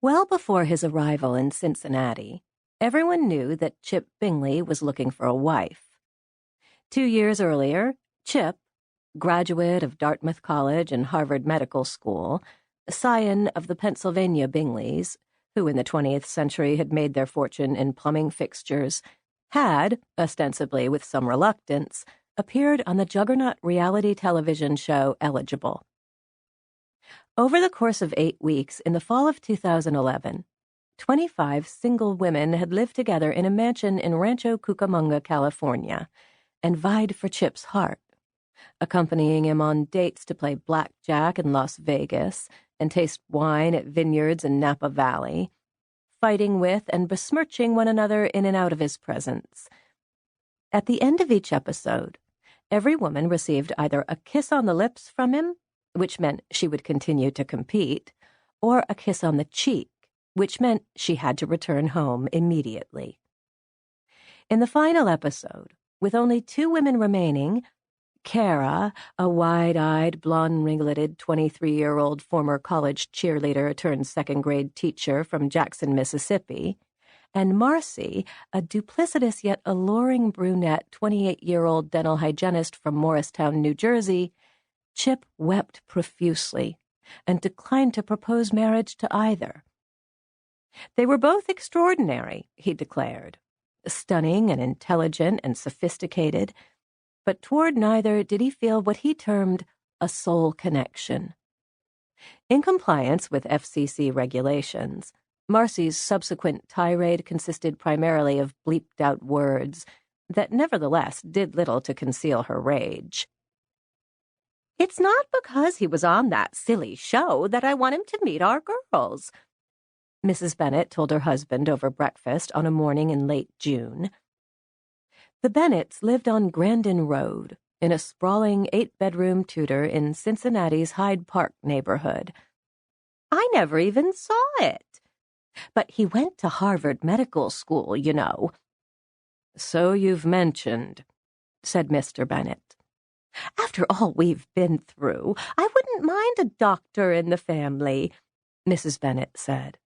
Well before his arrival in Cincinnati, everyone knew that Chip Bingley was looking for a wife. 2 years earlier, Chip, graduate of Dartmouth College and Harvard Medical School, scion of the Pennsylvania Bingleys, who in the 20th century had made their fortune in plumbing fixtures, had, ostensibly with some reluctance, appeared on the juggernaut reality television show Eligible. Over the course of 8 weeks in the fall of 2011, 25 single women had lived together in a mansion in Rancho Cucamonga, California, and vied for Chip's heart, accompanying him on dates to play blackjack in Las Vegas and taste wine at vineyards in Napa Valley, fighting with and besmirching one another in and out of his presence. At the end of each episode, every woman received either a kiss on the lips from him, which meant she would continue to compete, or a kiss on the cheek, which meant she had to return home immediately. In the final episode, with only 2 women remaining, Kara, a wide-eyed, blonde-ringleted 23-year-old former college cheerleader turned second-grade teacher from Jackson, Mississippi, and Marcy, a duplicitous yet alluring brunette 28-year-old dental hygienist from Morristown, New Jersey, Chip wept profusely and declined to propose marriage to either. They were both extraordinary, he declared, stunning and intelligent and sophisticated, but toward neither did he feel what he termed a soul connection. In compliance with FCC regulations, Marcy's subsequent tirade consisted primarily of bleeped-out words that nevertheless did little to conceal her rage. "It's not because he was on that silly show that I want him to meet our girls," Mrs. Bennet told her husband over breakfast on a morning in late June. The Bennets lived on Grandin Road, in a sprawling 8-bedroom Tudor in Cincinnati's Hyde Park neighborhood. "I never even saw it. But he went to Harvard Medical School, you know." "So you've mentioned," said Mr. Bennet. "After all we've been through, I wouldn't mind a doctor in the family," Mrs. Bennet said.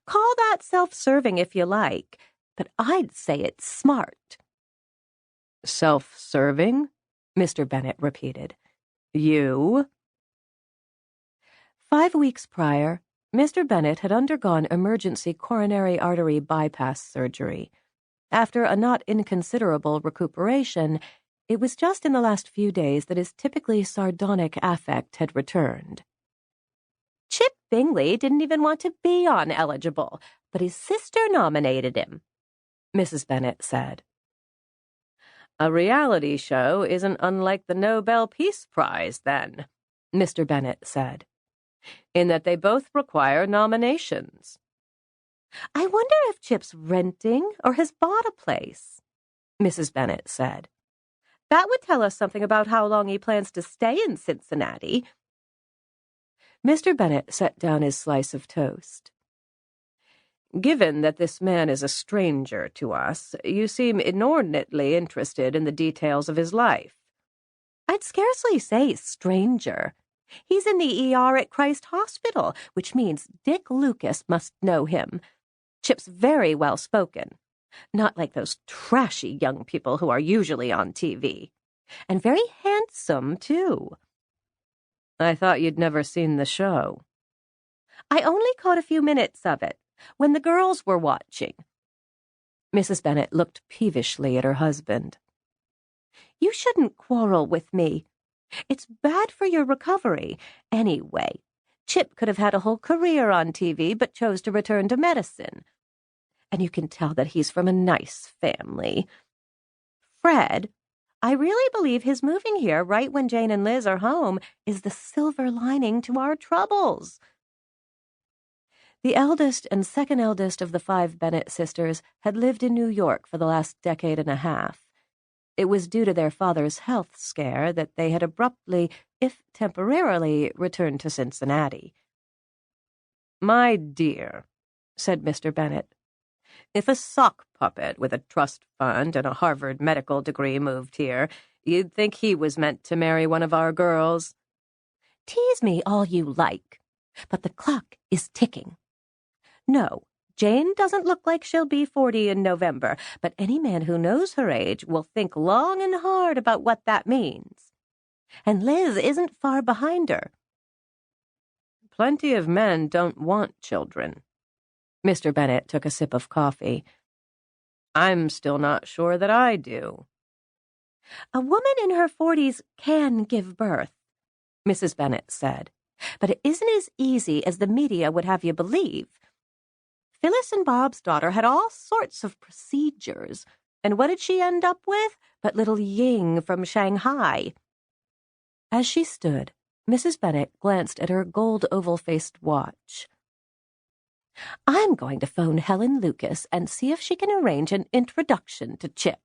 "Call that self-serving if you like, but I'd say it's smart." "Self-serving?" Mr. Bennet repeated. "You?" 5 weeks prior, Mr. Bennet had undergone emergency coronary artery bypass surgery. After a not inconsiderable recuperation, it was just in the last few days that his typically sardonic affect had returned. "Chip Bingley didn't even want to be on Eligible, but his sister nominated him," Mrs. Bennet said. "A reality show isn't unlike the Nobel Peace Prize, then," Mr. Bennet said, "in that they both require nominations." "I wonder if Chip's renting or has bought a place," Mrs. Bennet said. "That would tell us something about how long he plans to stay in Cincinnati." Mr. Bennet set down his slice of toast. "Given that this man is a stranger to us, you seem inordinately interested in the details of his life." "I'd scarcely say stranger. He's in the ER at Christ Hospital, which means Dick Lucas must know him. Chip's very well-spoken. Not like those trashy young people who are usually on TV. And very handsome, too." "I thought you'd never seen the show." "I only caught a few minutes of it, when the girls were watching." Mrs. Bennet looked peevishly at her husband. "You shouldn't quarrel with me. It's bad for your recovery. Anyway, Chip could have had a whole career on TV, but chose to return to medicine. And you can tell that he's from a nice family. Fred, I really believe his moving here right when Jane and Liz are home is the silver lining to our troubles." The eldest and second eldest of the 5 Bennet sisters had lived in New York for the last decade and a half. It was due to their father's health scare that they had abruptly, if temporarily, returned to Cincinnati. "My dear," said Mr. Bennet, "if a sock puppet with a trust fund and a Harvard medical degree moved here, you'd think he was meant to marry one of our girls." "Tease me all you like, but the clock is ticking. No, Jane doesn't look like she'll be 40 in November, but any man who knows her age will think long and hard about what that means. And Liz isn't far behind her. Plenty of men don't want children. Mr. Bennet took a sip of coffee. I'm still not sure that I do. A woman in her 40s can give birth, Mrs. Bennet said, but it isn't as easy as the media would have you believe. Phyllis and Bob's daughter had all sorts of procedures, and what did she end up with but little Ying from Shanghai? As she stood, Mrs. Bennet glanced at her gold oval-faced watch. I'm going to phone Helen Lucas and see if she can arrange an introduction to Chip.